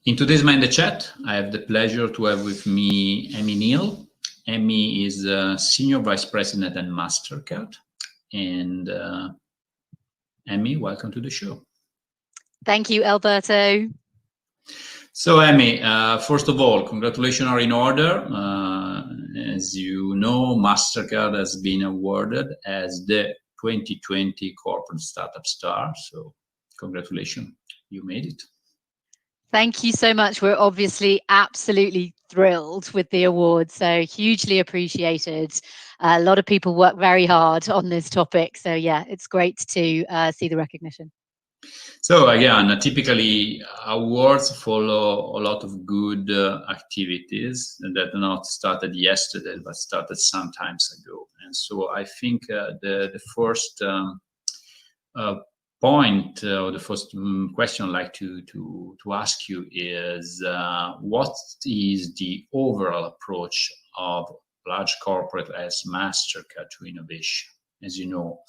In today's Mind the Chat, I have the pleasure to have with me Amy Neal. Amy is Senior Vice President at MasterCard. And Amy, welcome to the show. Thank you, Alberto. So Amy, first of all, congratulations are in order. As you know, MasterCard has been awarded as the 2020 Corporate Startup Star. So congratulations, you made it. Thank you so much. We're obviously absolutely thrilled with the award, so hugely appreciated. A lot of people work very hard on this topic, so yeah, it's great to see the recognition. So again, typically awards follow a lot of good activities that not started yesterday, but started some times ago. And so I think the first point, or the first question I'd like to ask you is, what is the overall approach of large corporate as MasterCard to innovation? As you know,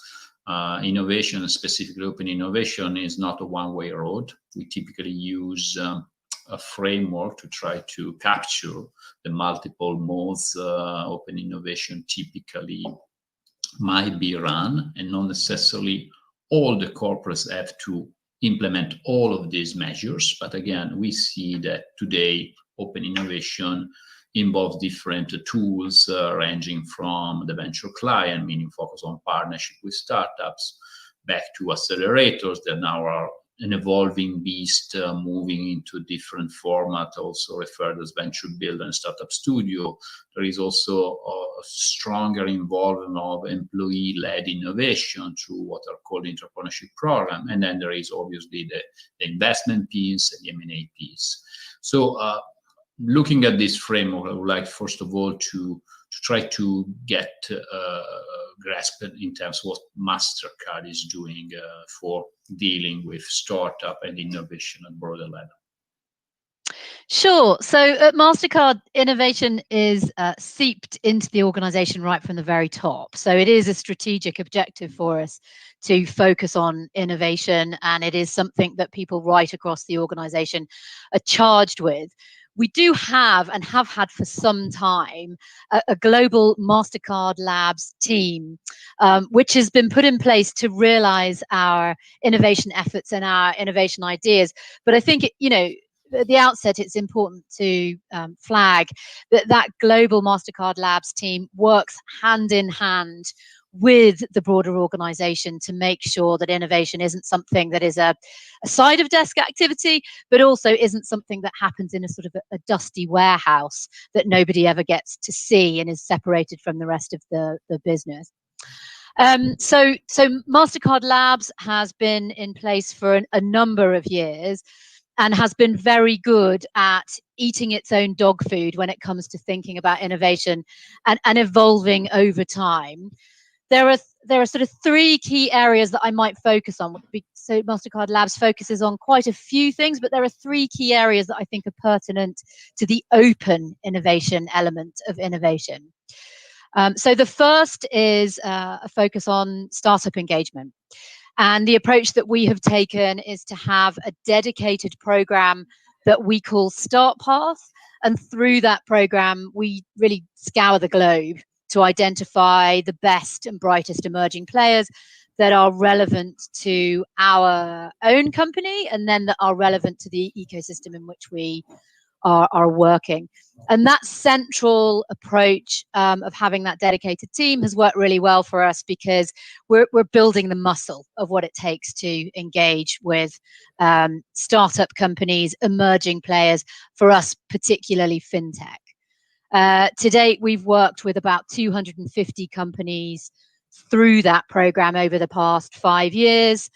innovation, specifically open innovation, is not a one-way road. We typically use a framework to try to capture the multiple modes open innovation typically might be run, and not necessarily all the corporates have to implement all of these measures. But again, we see that today open innovation involves different tools ranging from the venture client, meaning focus on partnership with startups, back to accelerators that now are an evolving beast, moving into different format, also referred as venture builder and startup studio. There is also a stronger involvement of employee-led innovation through what are called entrepreneurship program. And then there is obviously the investment piece and the M&A piece. So looking at this framework, I would like, first of all, to try to get grasp in terms of what MasterCard is doing for dealing with startup and innovation at broader level. Sure. So at MasterCard, innovation is seeped into the organization right from the very top. So it is a strategic objective for us to focus on innovation, and it is something that people right across the organization are charged with. We do have, and have had for some time, a global MasterCard Labs team, which has been put in place to realize our innovation efforts and our innovation ideas. But I think, at the outset, it's important to flag that global MasterCard Labs team works hand in hand with the broader organization to make sure that innovation isn't something that is a side of desk activity, but also isn't something that happens in a sort of a dusty warehouse that nobody ever gets to see and is separated from the rest of the business. So MasterCard Labs has been in place for a number of years and has been very good at eating its own dog food when it comes to thinking about innovation and evolving over time. There are sort of three key areas that I might focus on. So MasterCard Labs focuses on quite a few things, but there are three key areas that I think are pertinent to the open innovation element of innovation. So the first is a focus on startup engagement. And the approach that we have taken is to have a dedicated program that we call Start Path. And through that program, we really scour the globe to identify the best and brightest emerging players that are relevant to our own company and then that are relevant to the ecosystem in which we are working. And that central approach of having that dedicated team has worked really well for us because we're building the muscle of what it takes to engage with startup companies, emerging players, for us, particularly fintech. To date, we've worked with about 250 companies through that program over the past 5 years.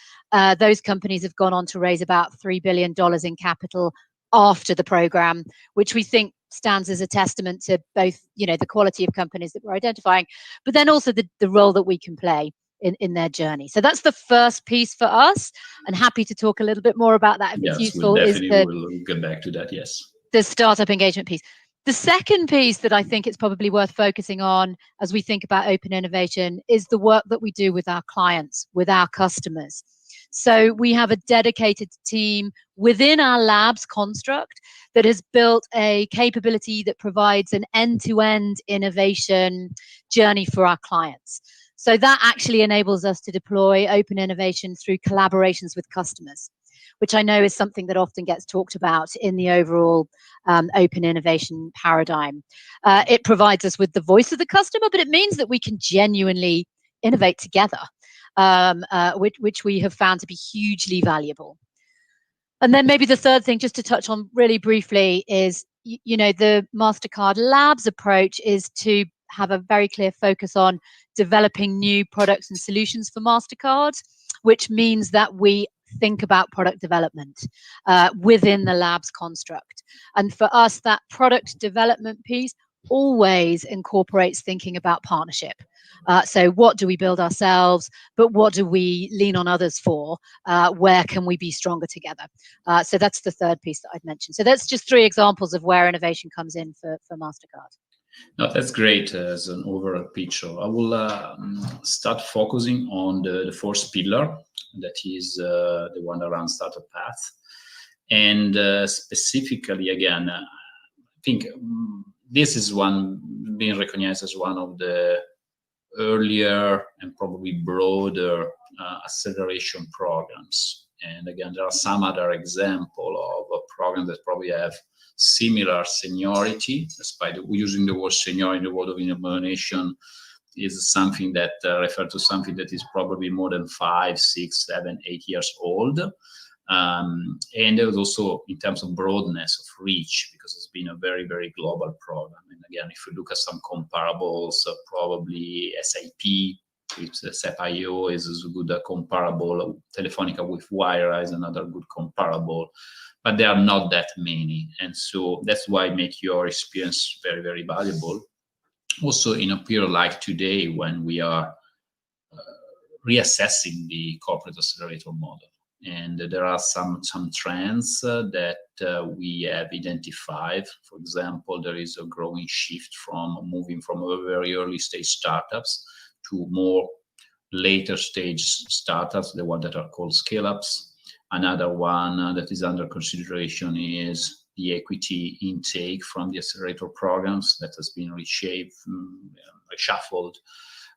Those companies have gone on to raise about $3 billion in capital after the program, which we think stands as a testament to both, the quality of companies that we're identifying, but then also the role that we can play in their journey. So that's the first piece for us, and happy to talk a little bit more about that if it's useful. We'll get back to that, yes. The startup engagement piece. The second piece that I think it's probably worth focusing on as we think about open innovation is the work that we do with our clients, with our customers. So we have a dedicated team within our labs construct that has built a capability that provides an end-to-end innovation journey for our clients. So that actually enables us to deploy open innovation through collaborations with customers, which I know is something that often gets talked about in the overall open innovation paradigm. It provides us with the voice of the customer, but it means that we can genuinely innovate together, which we have found to be hugely valuable. And then maybe the third thing, just to touch on really briefly, is the Mastercard Labs approach is to have a very clear focus on developing new products and solutions for Mastercard, which means that we think about product development within the labs construct. And for us, that product development piece always incorporates thinking about partnership. So what do we build ourselves, but what do we lean on others for? Where can we be stronger together? So that's the third piece that I'd mentioned. So that's just 3 examples of where innovation comes in for MasterCard. No, that's great as an overall picture. I will start focusing on the first pillar, that is the one around startup path. And specifically, again, I think this is one being recognized as one of the earlier and probably broader acceleration programs. And again, there are some other examples of a program that probably have similar seniority, despite using the word senior in the world of innovation is something that refers to something that is probably more than 5, 6, 7, 8 years old. And there was also in terms of broadness of reach, because it's been a very, very global program. And again, if you look at some comparables, probably SAP with SAP.io is a good comparable. Telefonica with Wayra is another good comparable, but there are not that many. And so that's why I make your experience very, very valuable. Also in a period like today, when we are reassessing the corporate accelerator model. And there are some trends that we have identified. For example, there is a growing shift from moving from very early stage startups to more later stage startups, the ones that are called scale-ups. Another one that is under consideration is the equity intake from the accelerator programs that has been reshaped, reshuffled.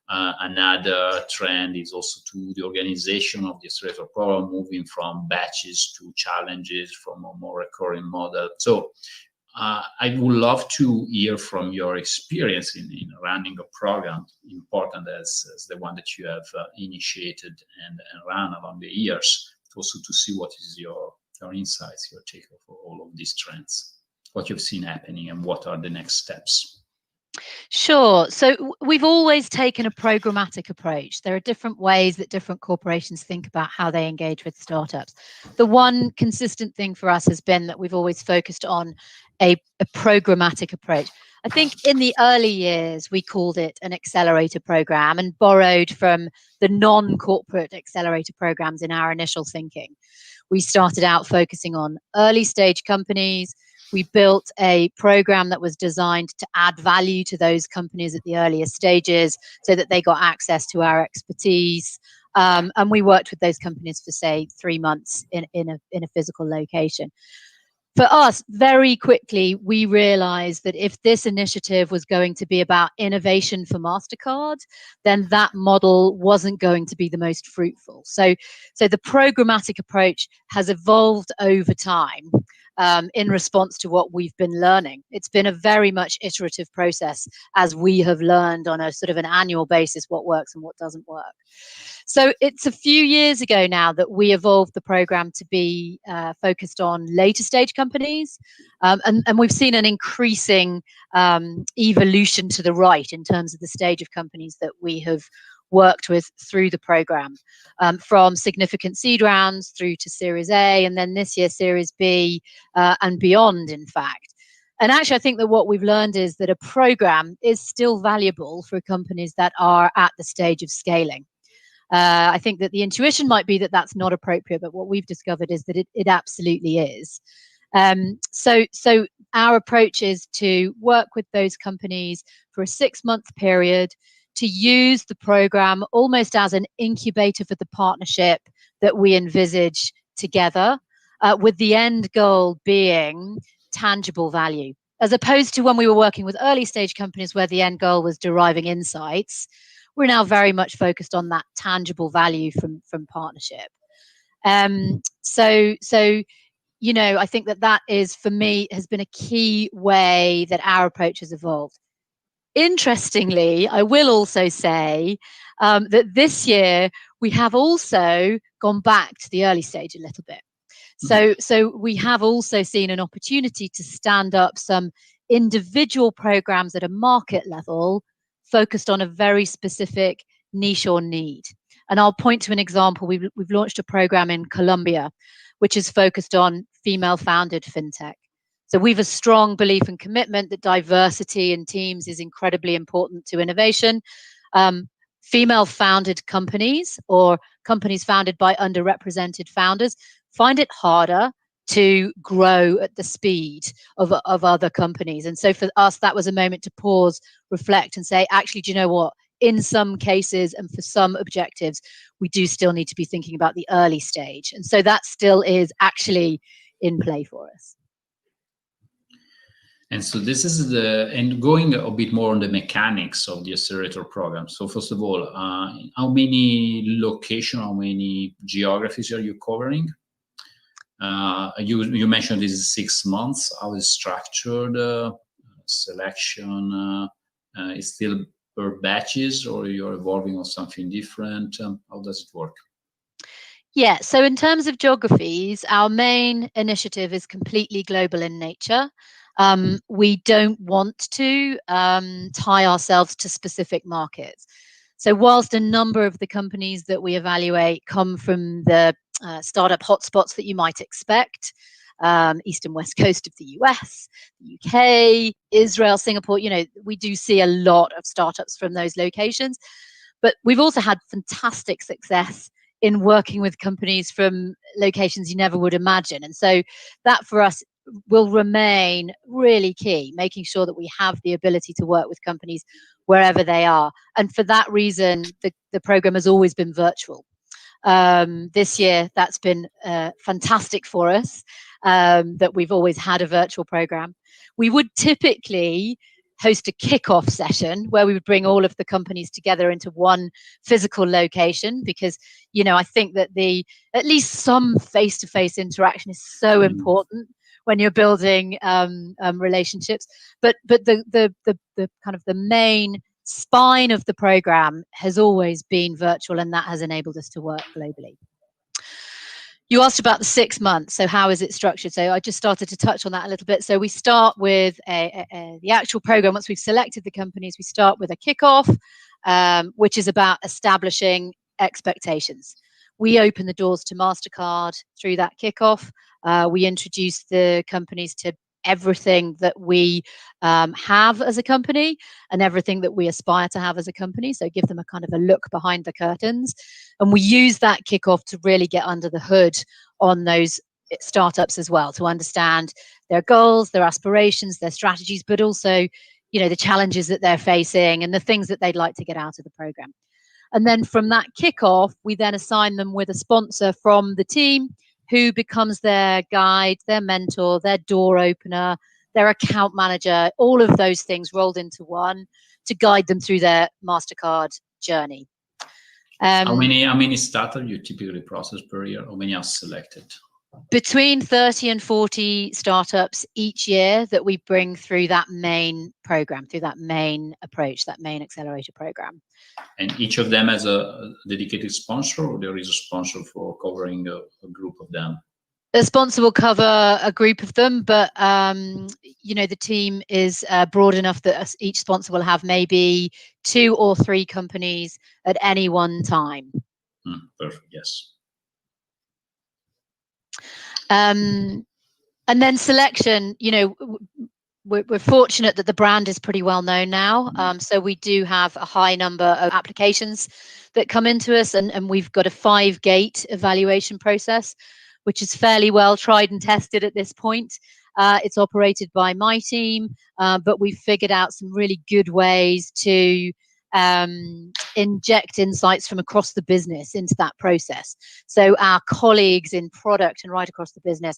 Another trend is also to the organization of the accelerator program, moving from batches to challenges, from a more recurring model. So I would love to hear from your experience in running a program, important as the one that you have initiated and run along the years, also to see what is your insights, your take for all of these trends, what you've seen happening and what are the next steps. Sure. So we've always taken a programmatic approach. There are different ways that different corporations think about how they engage with startups. The one consistent thing for us has been that we've always focused on a programmatic approach. I think in the early years, we called it an accelerator program and borrowed from the non-corporate accelerator programs in our initial thinking. We started out focusing on early stage companies. We built a program that was designed to add value to those companies at the earliest stages so that they got access to our expertise. And we worked with those companies for, say, 3 months in a physical location. For us, very quickly, we realized that if this initiative was going to be about innovation for MasterCard, then that model wasn't going to be the most fruitful. So the programmatic approach has evolved over time. In response to what we've been learning. It's been a very much iterative process as we have learned on a sort of an annual basis what works and what doesn't work. So it's a few years ago now that we evolved the program to be focused on later stage companies. And we've seen an increasing evolution to the right in terms of the stage of companies that we have worked with through the program, from significant seed rounds through to Series A, and then this year Series B and beyond, in fact. And actually, I think that what we've learned is that a program is still valuable for companies that are at the stage of scaling. I think that the intuition might be that that's not appropriate, but what we've discovered is that it absolutely is. So our approach is to work with those companies for a 6-month period, to use the program almost as an incubator for the partnership that we envisage together, with the end goal being tangible value, as opposed to when we were working with early stage companies where the end goal was deriving insights. We're now very much focused on that tangible value from partnership. So you know, I think that is, for me, has been a key way that our approach has evolved. Interestingly, I will also say that this year we have also gone back to the early stage a little bit. So we have also seen an opportunity to stand up some individual programs at a market level focused on a very specific niche or need. And I'll point to an example. We've launched a program in Colombia, which is focused on female-founded fintech. So we've a strong belief and commitment that diversity in teams is incredibly important to innovation. Female-founded companies or companies founded by underrepresented founders find it harder to grow at the speed of other companies. And so for us, that was a moment to pause, reflect, and say, actually, do you know what? In some cases and for some objectives, we do still need to be thinking about the early stage. And so that still is actually in play for us. And so this is and going a bit more on the mechanics of the accelerator program. So first of all, how many locations, how many geographies are you covering? You mentioned this is 6 months. How is structured? Selection is still per batches, or you're evolving on something different? How does it work? Yeah, so in terms of geographies, our main initiative is completely global in nature. We don't want to tie ourselves to specific markets. So whilst a number of the companies that we evaluate come from the startup hotspots that you might expect, east and west coast of the US, the UK, Israel, Singapore, you know, we do see a lot of startups from those locations. But we've also had fantastic success in working with companies from locations you never would imagine. And so that for us will remain really key, making sure that we have the ability to work with companies wherever they are. And for that reason, the program has always been virtual. This year, that's been fantastic for us, that we've always had a virtual program. We would typically host a kickoff session where we would bring all of the companies together into one physical location, because, you know, I think that at least some face-to-face interaction is so important when you're building relationships. But the kind of the main spine of the program has always been virtual, and that has enabled us to work globally. You asked about the 6 months. So how is it structured? So I just started to touch on that a little bit. So we start with the actual program. Once we've selected the companies, we start with a kickoff, which is about establishing expectations. We open the doors to MasterCard through that kickoff. We introduce the companies to everything that we have as a company and everything that we aspire to have as a company. So give them a kind of a look behind the curtains. And we use that kickoff to really get under the hood on those startups as well, to understand their goals, their aspirations, their strategies, but also, you know, the challenges that they're facing and the things that they'd like to get out of the program. And then from that kickoff, we then assign them with a sponsor from the team who becomes their guide, their mentor, their door opener, their account manager, all of those things rolled into one to guide them through their MasterCard journey. How many startups you typically process per year? How many are selected? Between 30 and 40 startups each year that we bring through that main program, through that main approach, that main accelerator program. And each of them has a dedicated sponsor, or there is a sponsor for covering a group of them? A sponsor will cover a group of them, but the team is broad enough that each sponsor will have maybe 2 or 3 companies at any one time. Perfect. Yes. And then selection, we're fortunate that the brand is pretty well known now. So we do have a high number of applications that come into us, and we've got a 5-gate evaluation process, which is fairly well tried and tested at this point. It's operated by my team, but we've figured out some really good ways to inject insights from across the business into that process. So our colleagues in product and right across the business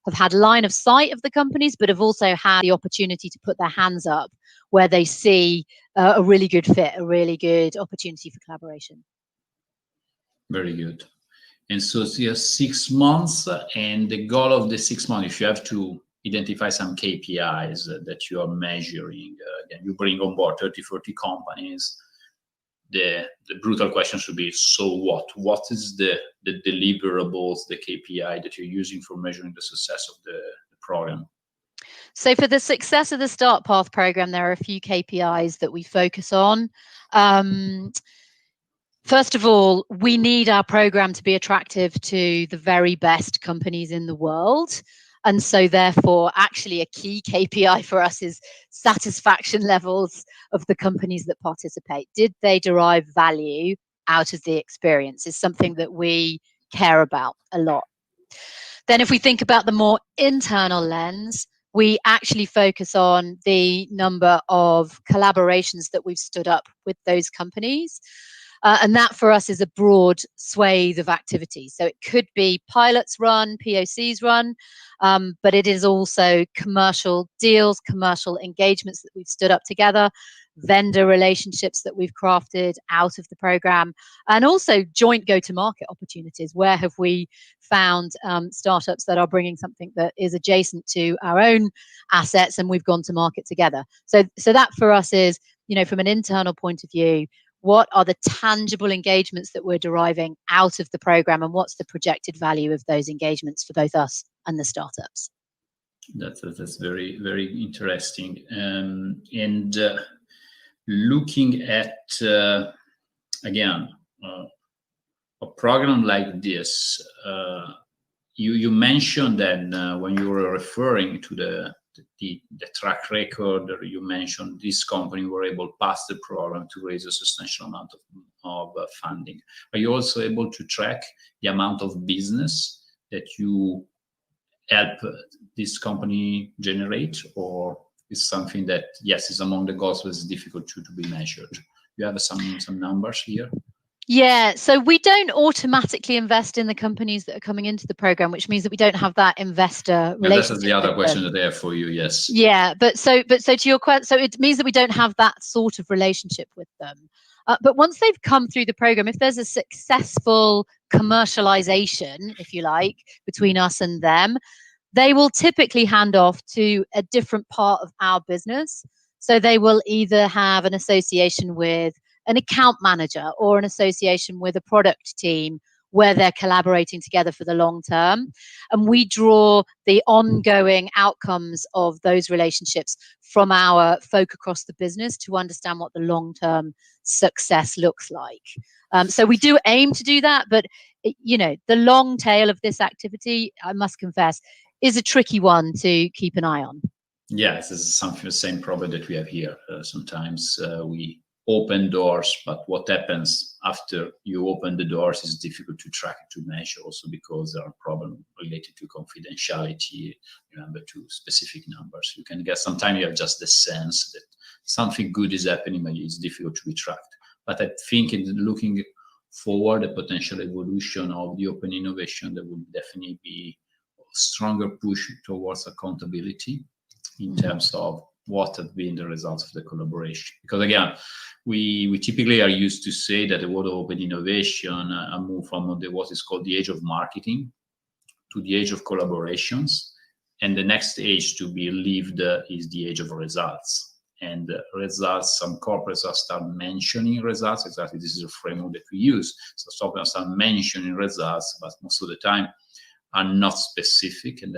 have had line of sight of the companies, but have also had the opportunity to put their hands up where they see a really good fit, a really good opportunity for collaboration. Very good. And so you have 6 months, and the goal of the 6 months, if you have to identify some KPIs that you are measuring, again, you bring on board 30, 40 companies, the brutal question should be, so what? What is the deliverables, the KPI that you're using for measuring the success of the program? So for the success of the Start Path program, there are a few KPIs that we focus on. First of all, we need our program to be attractive to the very best companies in the world. And so therefore, actually a key KPI for us is satisfaction levels of the companies that participate. Did they derive value out of the experience? Is something that we care about a lot. Then if we think about the more internal lens, we actually focus on the number of collaborations that we've stood up with those companies. And that for us is a broad swathe of activities. So it could be pilots run, POCs run, but it is also commercial deals, commercial engagements that we've stood up together, vendor relationships that we've crafted out of the program, and also joint go-to-market opportunities. Where have we found startups that are bringing something that is adjacent to our own assets, and we've gone to market together? So that for us is, from an internal point of view, what are the tangible engagements that we're deriving out of the program, and what's the projected value of those engagements for both us and the startups? That's very, very interesting. And looking at, again, a program like this, you mentioned that when you were referring to the track record, you mentioned this company were able to pass the program to raise a substantial amount of funding. Are you also able to track the amount of business that you help this company generate, or is something that, yes, is among the goals, but it's difficult to be measured? You have some numbers here? Yeah, so we don't automatically invest in the companies that are coming into the program, which means that we don't have that investor relationship. That's the other question that I have for you. Yes. Yeah, but so to your question, so it means that we don't have that sort of relationship with them. But once they've come through the program, if there's a successful commercialization, if you like, between us and them, they will typically hand off to a different part of our business. So they will either have an association with an account manager or an association with a product team where they're collaborating together for the long term. And we draw the ongoing outcomes of those relationships from our folk across the business to understand what the long-term success looks like. So we do aim to do that, but the long tail of this activity, I must confess, is a tricky one to keep an eye on. Yes, this is something, the same problem that we have here. Sometimes we open doors, but what happens after you open the doors is difficult to track, to measure, also because there are problems related to confidentiality, remember, to specific numbers. You can get, sometimes you have just the sense that something good is happening, but it's difficult to be tracked. But I think in looking forward, a potential evolution of the open innovation, there would definitely be a stronger push towards accountability in terms of what have been the results of the collaboration. Because again, we typically are used to say that the world of open innovation move from what is called the age of marketing to the age of collaborations. And the next age to be lived is the age of results. And results, some corporates are start mentioning results. Exactly, this is a framework that we use. So some start mentioning results, but most of the time, are not specific, and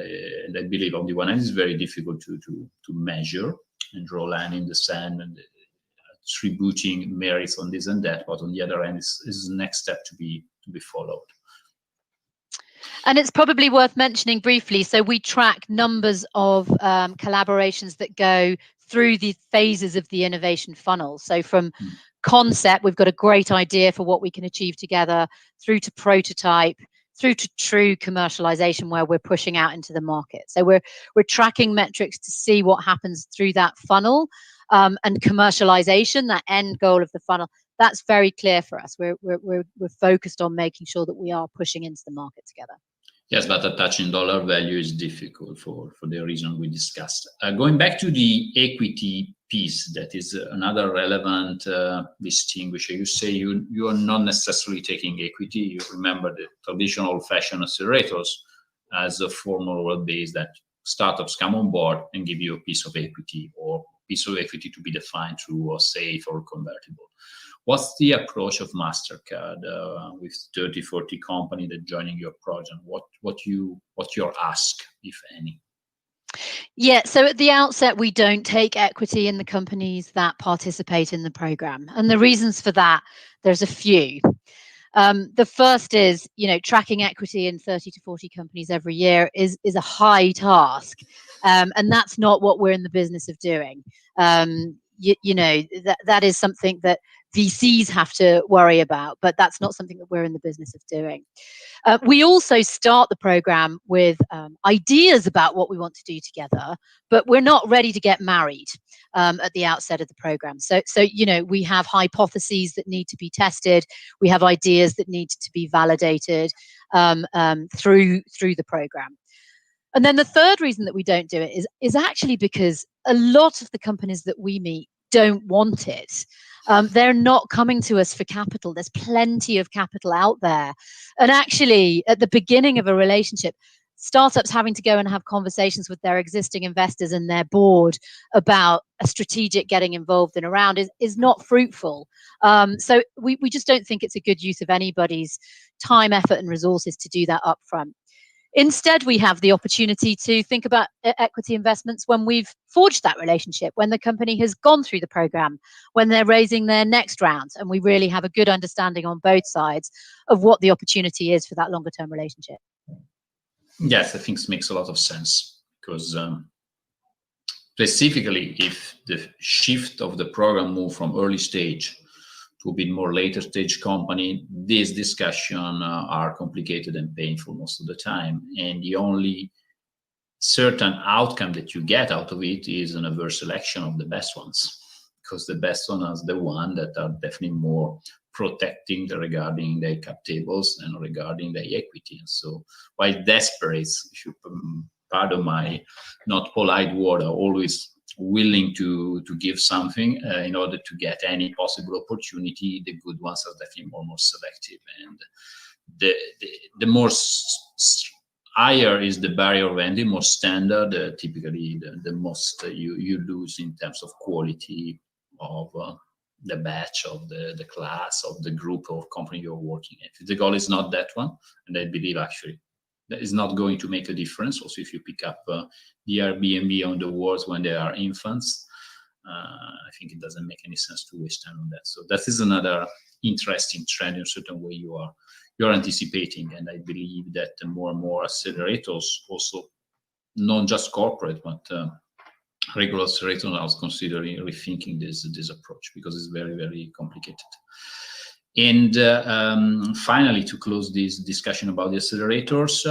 I believe on the one hand it's very difficult to measure and draw a line in the sand and attributing merits on this and that, but on the other hand is the next step to be followed. And it's probably worth mentioning briefly, so we track numbers of collaborations that go through the phases of the innovation funnel. So from concept, we've got a great idea for what we can achieve together, through to prototype, through to true commercialization where we're pushing out into the market. So we're tracking metrics to see what happens through that funnel, and commercialization, that end goal of the funnel. That's very clear for us. We're focused on making sure that we are pushing into the market together. Yes, but attaching dollar value is difficult for the reason we discussed. Going back to the equity piece, that is another relevant distinguisher. You say you are not necessarily taking equity. You remember the traditional old-fashioned accelerators as a formal base that startups come on board and give you a piece of equity, or piece of equity to be defined through a SAFE or convertible. What's the approach of MasterCard with 30, 40 companies that joining your project? What's your ask, if any? Yeah, so at the outset, we don't take equity in the companies that participate in the program. And the reasons for that, there's a few. The first is, tracking equity in 30 to 40 companies every year is a high task. And that's not what we're in the business of doing. That is something that VCs have to worry about, but that's not something that we're in the business of doing. We also start the program with ideas about what we want to do together, but we're not ready to get married at the outset of the program. So we have hypotheses that need to be tested. We have ideas that need to be validated through the program. And then the third reason that we don't do it is actually because a lot of the companies that we meet don't want it. They're not coming to us for capital. There's plenty of capital out there. And actually, at the beginning of a relationship, startups having to go and have conversations with their existing investors and their board about a strategic getting involved in a round is not fruitful. So we just don't think it's a good use of anybody's time, effort, and resources to do that upfront. Instead, we have the opportunity to think about equity investments when we've forged that relationship, when the company has gone through the program, when they're raising their next round, and we really have a good understanding on both sides of what the opportunity is for that longer term relationship. Yes, I think it makes a lot of sense, because specifically if the shift of the program move from early stage to a bit more later stage company, these discussions are complicated and painful most of the time. And the only certain outcome that you get out of it is an adverse selection of the best ones, because the best ones are the ones that are definitely more protecting regarding their cap tables and regarding their equity. And so while desperate, if you pardon my not polite word, are always willing to give something in order to get any possible opportunity, the good ones are definitely more selective. And the more higher is the barrier of entry, more standard, typically the most you lose in terms of quality of the batch, of the class, of the group of company you're working at. If the goal is not that one, and I believe actually that is not going to make a difference. Also, if you pick up the Airbnb on the world when they are infants, I think it doesn't make any sense to waste time on that. So that is another interesting trend in a certain way you're anticipating. And I believe that more and more accelerators, also not just corporate, but regular accelerators, are considering rethinking this approach, because it's very, very complicated. And finally, to close this discussion about the accelerators,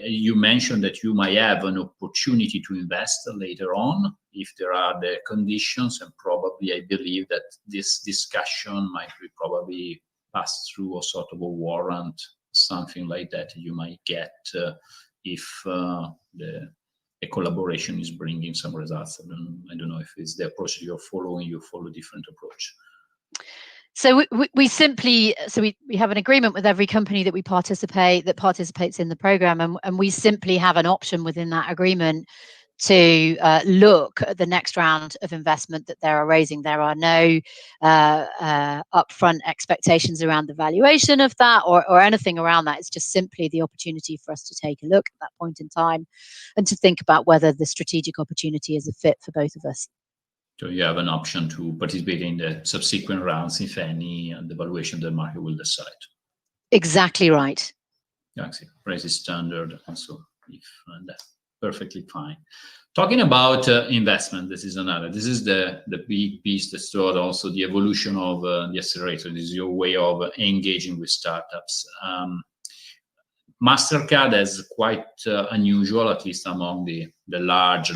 you mentioned that you might have an opportunity to invest later on if there are the conditions, and probably I believe that this discussion might be probably pass through a sort of a warrant, something like that you might get if a collaboration is bringing some results. I don't know if it's the approach you're following, you follow a different approach. So we simply, we have an agreement with every company that participates in the program, and we simply have an option within that agreement to look at the next round of investment that they are raising. There are no upfront expectations around the valuation of that or anything around that. It's just simply the opportunity for us to take a look at that point in time and to think about whether the strategic opportunity is a fit for both of us. So you have an option to participate in the subsequent rounds, if any, and the valuation of the market will decide. Exactly right. Exactly. Price is standard, also, if that's perfectly fine. Talking about investment, this is the big piece that showed also the evolution of the accelerator. This is your way of engaging with startups. MasterCard is quite unusual, at least among the large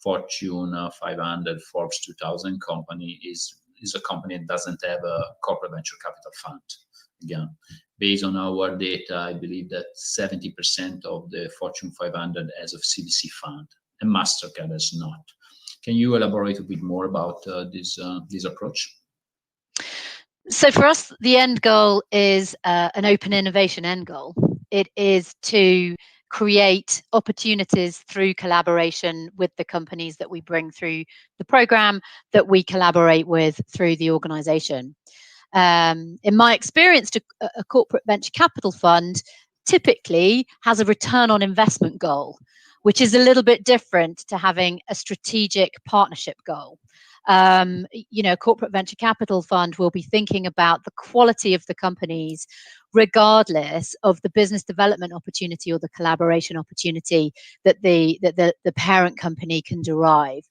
Fortune 500, Forbes 2000 company, is a company that doesn't have a corporate venture capital fund. Again, based on our data, I believe that 70% of the Fortune 500 has a CVC fund, and MasterCard has not. Can you elaborate a bit more about this approach? So for us, the end goal is an open innovation end goal. It is to create opportunities through collaboration with the companies that we bring through the program, that we collaborate with through the organization. In my experience, a corporate venture capital fund typically has a return on investment goal, which is a little bit different to having a strategic partnership goal. A corporate venture capital fund will be thinking about the quality of the companies, regardless of the business development opportunity or the collaboration opportunity that the parent company can derive.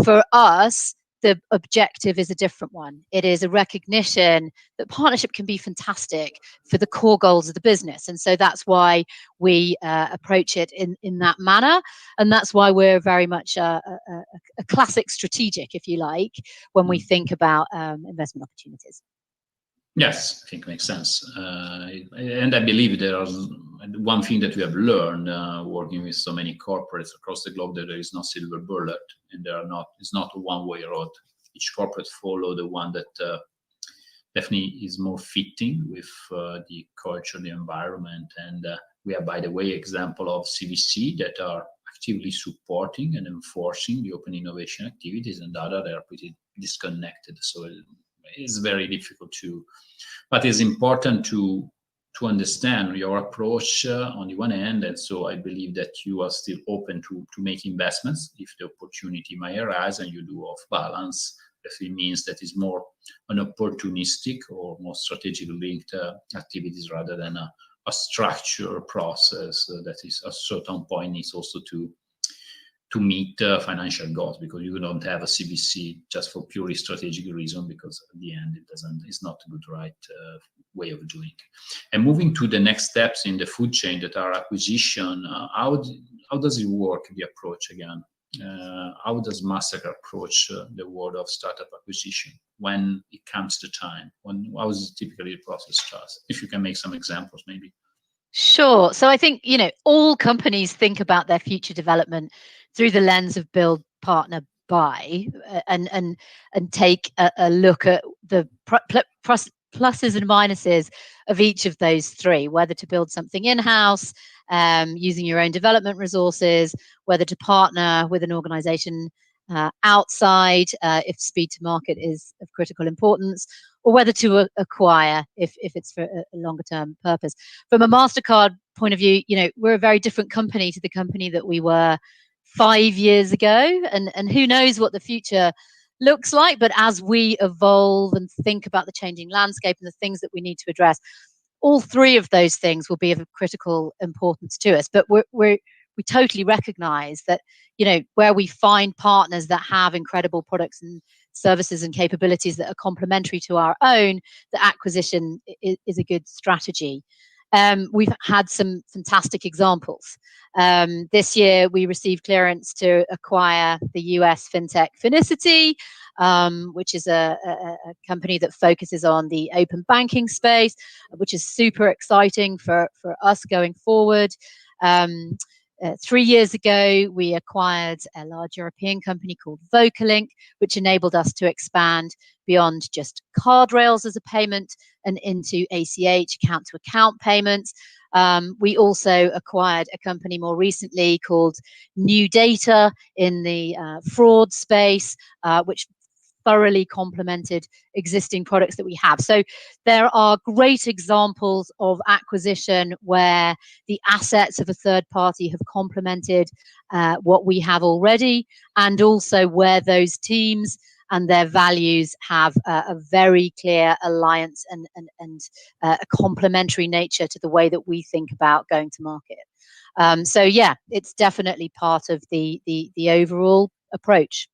For us, the objective is a different one. It is a recognition that partnership can be fantastic for the core goals of the business. And so that's why we approach it in that manner. And that's why we're very much a classic strategic, if you like, when we think about investment opportunities. Yes, I think it makes sense. And I believe there are one thing that we have learned working with so many corporates across the globe, that there is no silver bullet, and it's not a one-way road. Each corporate follow the one that definitely is more fitting with the culture, the environment. And we have, by the way, example of CVC that are actively supporting and enforcing the open innovation activities, and other that are pretty disconnected. So it's very difficult but it's important to understand your approach on the one hand. And so I believe that you are still open to make investments if the opportunity may arise, and you do off balance. If it means that it's more an opportunistic or more strategically linked activities rather than a structured process that is at a certain point needs also to meet financial goals, because you don't have a CVC just for purely strategic reason, because at the end it's not a good way of doing it. And moving to the next steps in the food chain that are acquisition, how does it work, the approach again? How does MasterCard approach the world of startup acquisition when it comes to time? How is typically the process starts? If you can make some examples, maybe. Sure. So I think, all companies think about their future development through the lens of build, partner, buy, and take a look at the pluses and minuses of each of those three, whether to build something in-house, using your own development resources, whether to partner with an organization outside, if speed to market is of critical importance, or whether to acquire if it's for a longer term purpose. From a MasterCard point of view, we're a very different company to the company that we were 5 years ago, and who knows what the future looks like. But as we evolve and think about the changing landscape and the things that we need to address, all three of those things will be of critical importance to us. But we totally recognize that, where we find partners that have incredible products and services and capabilities that are complementary to our own, the acquisition is a good strategy. We've had some fantastic examples. This year, we received clearance to acquire the US fintech Finicity, which is a company that focuses on the open banking space, which is super exciting for us going forward. 3 years ago, we acquired a large European company called Vocalink, which enabled us to expand beyond just card rails as a payment and into ACH, account-to-account payments. We also acquired a company more recently called New Data in the fraud space, which thoroughly complemented existing products that we have. So there are great examples of acquisition where the assets of a third party have complemented what we have already, and also where those teams and their values have a very clear alliance and a complementary nature to the way that we think about going to market. So yeah, it's definitely part of the overall approach.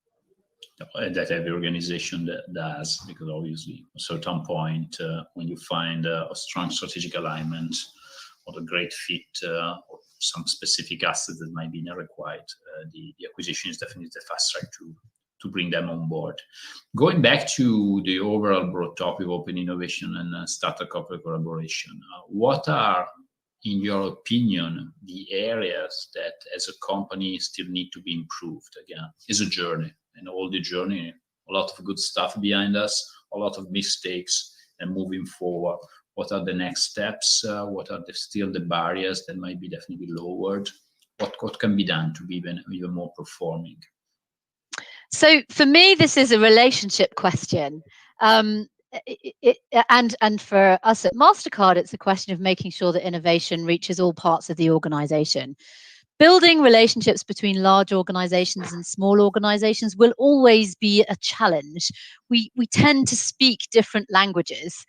That every organization does, because obviously at a certain point when you find a strong strategic alignment or a great fit or some specific assets that might be not required, the acquisition is definitely the fast track to bring them on board. Going back to the overall broad topic of open innovation and startup corporate collaboration, what are, in your opinion, the areas that as a company still need to be improved? Again, it's a journey, and all the journey, a lot of good stuff behind us, a lot of mistakes, and moving forward. What are the next steps? What are still the barriers that might be definitely lowered? What can be done to be even more performing? So for me, this is a relationship question. And for us at Mastercard, it's a question of making sure that innovation reaches all parts of the organization. Building relationships between large organizations and small organizations will always be a challenge. We tend to speak different languages.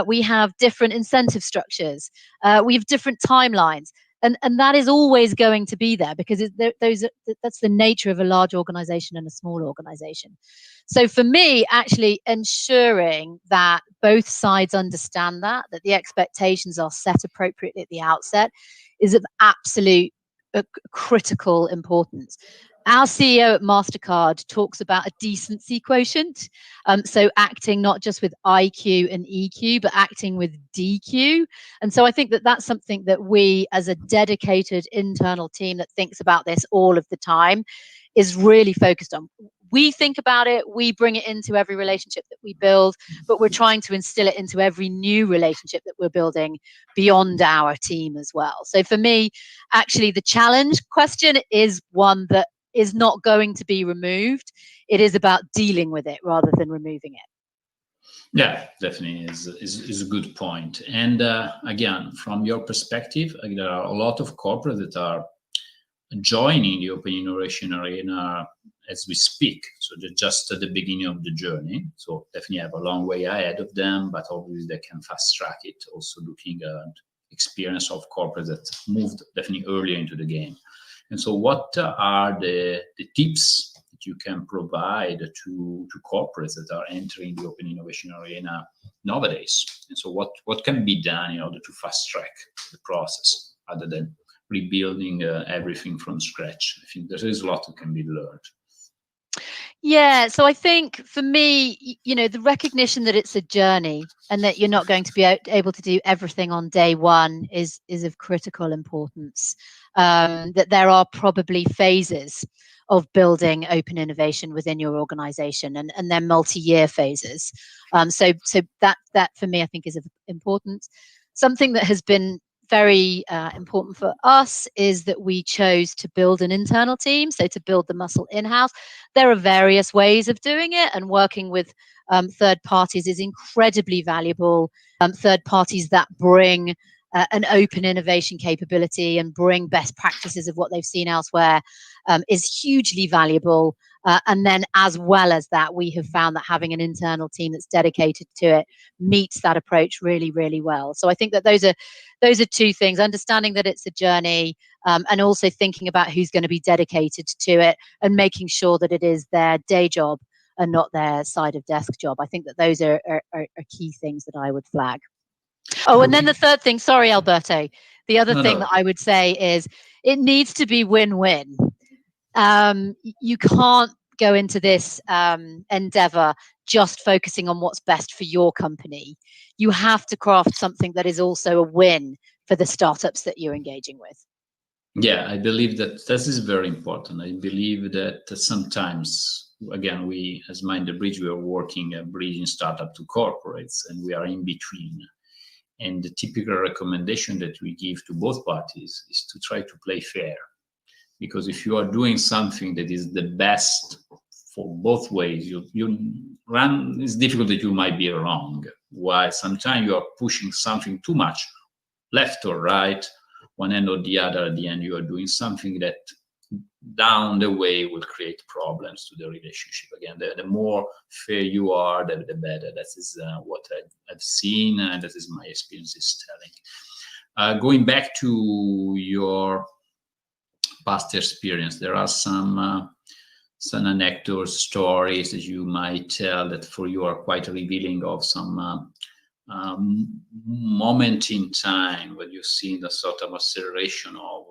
We have different incentive structures. We have different timelines. And that is always going to be there, because that's the nature of a large organization and a small organization. So for me, actually ensuring that both sides understand that the expectations are set appropriately at the outset is of absolute critical importance. Our CEO at Mastercard talks about a decency quotient. So acting not just with IQ and EQ, but acting with DQ. And so I think that that's something that we, as a dedicated internal team that thinks about this all of the time, is really focused on. We think about it, we bring it into every relationship that we build, but we're trying to instill it into every new relationship that we're building beyond our team as well. So for me, actually, the challenge question is one that is not going to be removed. It is about dealing with it rather than removing it. Yeah, definitely is a good point. And again, from your perspective, there are a lot of corporates that are joining the open innovation arena as we speak. So they're just at the beginning of the journey. So definitely have a long way ahead of them, but obviously they can fast track it. Also looking at experience of corporates that moved definitely earlier into the game. And so what are the tips that you can provide to corporates that are entering the open innovation arena nowadays? And so what can be done in order to fast track the process other than rebuilding everything from scratch? I think there is a lot that can be learned. Yeah, so I think for me, the recognition that it's a journey and that you're not going to be able to do everything on day one is of critical importance. That there are probably phases of building open innovation within your organization, and they're multi-year phases. So that for me, I think, is of importance. Something that has been very important for us is that we chose to build an internal team, so to build the muscle in-house. There are various ways of doing it, and working with third parties is incredibly valuable. Third parties that bring an open innovation capability and bring best practices of what they've seen elsewhere is hugely valuable. And then as well as that, we have found that having an internal team that's dedicated to it meets that approach really, really well. So I think that those are two things: understanding that it's a journey, and also thinking about who's going to be dedicated to it, and making sure that it is their day job and not their side of desk job. I think that those are key things that I would flag. Oh, and then the third thing, sorry, Alberto, the other thing that I would say is it needs to be win-win. You can't go into this endeavor just focusing on what's best for your company. You have to craft something that is also a win for the startups that you're engaging with. Yeah, I believe that this is very important. I believe that sometimes, again, we, as Mind the Bridge, we are working bridging startup to corporates, and we are in between. And the typical recommendation that we give to both parties is to try to play fair. Because if you are doing something that is the best for both ways, it's difficult that you might be wrong. While sometimes you are pushing something too much, left or right, one end or the other, at the end you are doing something that down the way will create problems to the relationship. Again, the more fair you are, the better. That is what I've seen, and that is my experience is telling. Going back to your past experience, there are some anecdotes, stories that you might tell that for you are quite revealing of some moment in time when you've seen the sort of acceleration of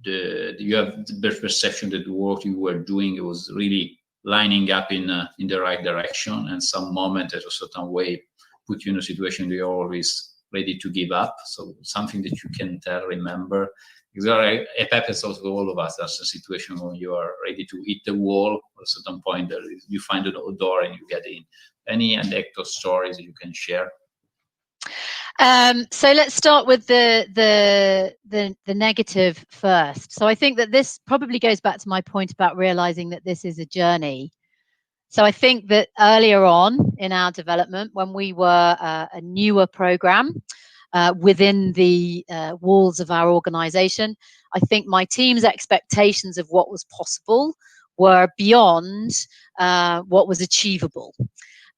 you have the perception that the work you were doing was really lining up in the right direction, and some moment at a certain way put you in a situation where you're always ready to give up. So something that you can remember. Because it happens also to all of us. That's a situation when you are ready to hit the wall. At a certain point, you find a door and you get in. Any anecdote stories that you can share? So let's start with the negative first. So I think that this probably goes back to my point about realizing that this is a journey. So I think that earlier on in our development, when we were a newer program within the walls of our organization, I think my team's expectations of what was possible were beyond what was achievable.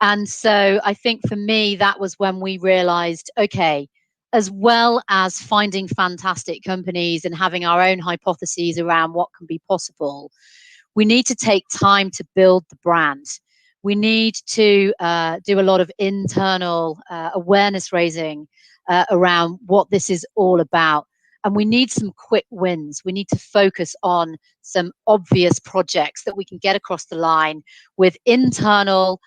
And so I think for me, that was when we realized, okay, as well as finding fantastic companies and having our own hypotheses around what can be possible, we need to take time to build the brand. We need to do a lot of internal awareness raising around what this is all about. And we need some quick wins. We need to focus on some obvious projects that we can get across the line with internal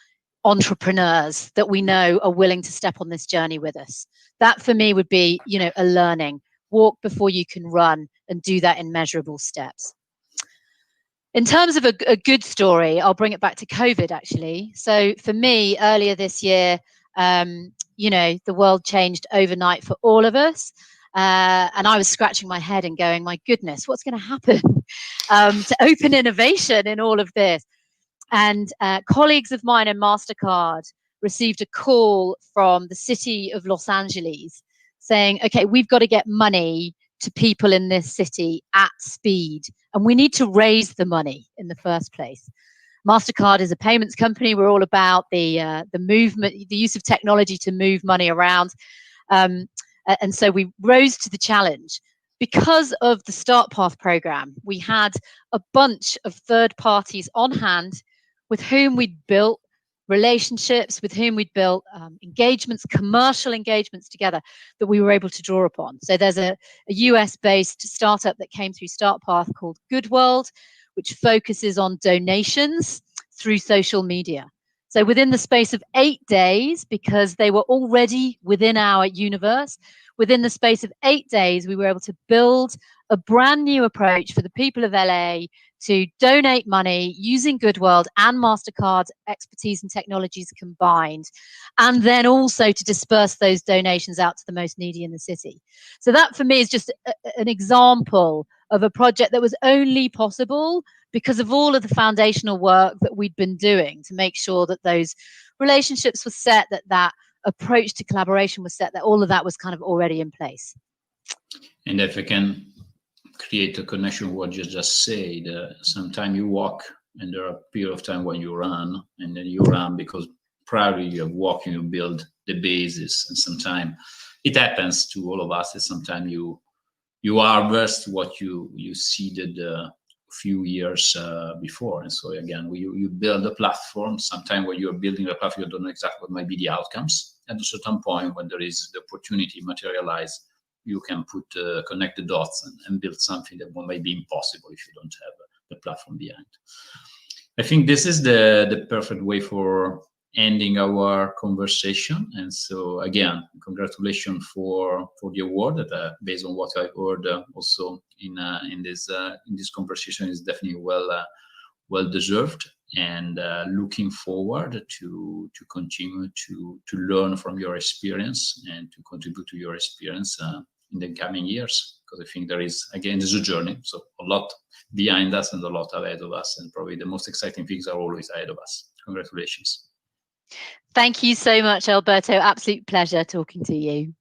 entrepreneurs that we know are willing to step on this journey with us. That for me would be, a learning. Walk before you can run, and do that in measurable steps. In terms of a good story, I'll bring it back to COVID, actually. So for me, earlier this year, the world changed overnight for all of us. And I was scratching my head and going, my goodness, what's going to happen to open innovation in all of this? And colleagues of mine in MasterCard received a call from the city of Los Angeles saying, okay, we've got to get money to people in this city at speed, and we need to raise the money in the first place. MasterCard is a payments company. We're all about the movement, the use of technology to move money around. And so we rose to the challenge. Because of the StartPath program, we had a bunch of third parties on hand with whom we'd built relationships, with whom we'd built engagements, commercial engagements together that we were able to draw upon. So there's a US-based startup that came through StartPath called GoodWorld, which focuses on donations through social media. So within the space of 8 days, because they were already within our universe, within the space of 8 days, we were able to build a brand new approach for the people of LA to donate money using GoodWorld and MasterCard's expertise and technologies combined, and then also to disperse those donations out to the most needy in the city. So that for me is just an example of a project that was only possible because of all of the foundational work that we'd been doing to make sure that those relationships were set, that approach to collaboration was set, that all of that was kind of already in place. And if I can create a connection with what you just said, sometimes you walk and there are a period of time when you run, and then you run because prior to you walking, you build the basis. And sometimes it happens to all of us that sometimes you harvest what you seeded a few years before. And so again, you build a platform. Sometimes when you're building a platform, you don't know exactly what might be the outcomes. At a certain point, when there is the opportunity materialize, you can connect the dots and build something that might be impossible if you don't have the platform behind. I think this is the perfect way for ending our conversation. And so again, congratulations for the award that based on what I heard also in this conversation is definitely well deserved, and looking forward to continue to learn from your experience and to contribute to your experience in the coming years, because I think there's a journey, so a lot behind us and a lot ahead of us, and probably the most exciting things are always ahead of us. Congratulations. Thank you so much, Alberto. Absolute pleasure talking to you.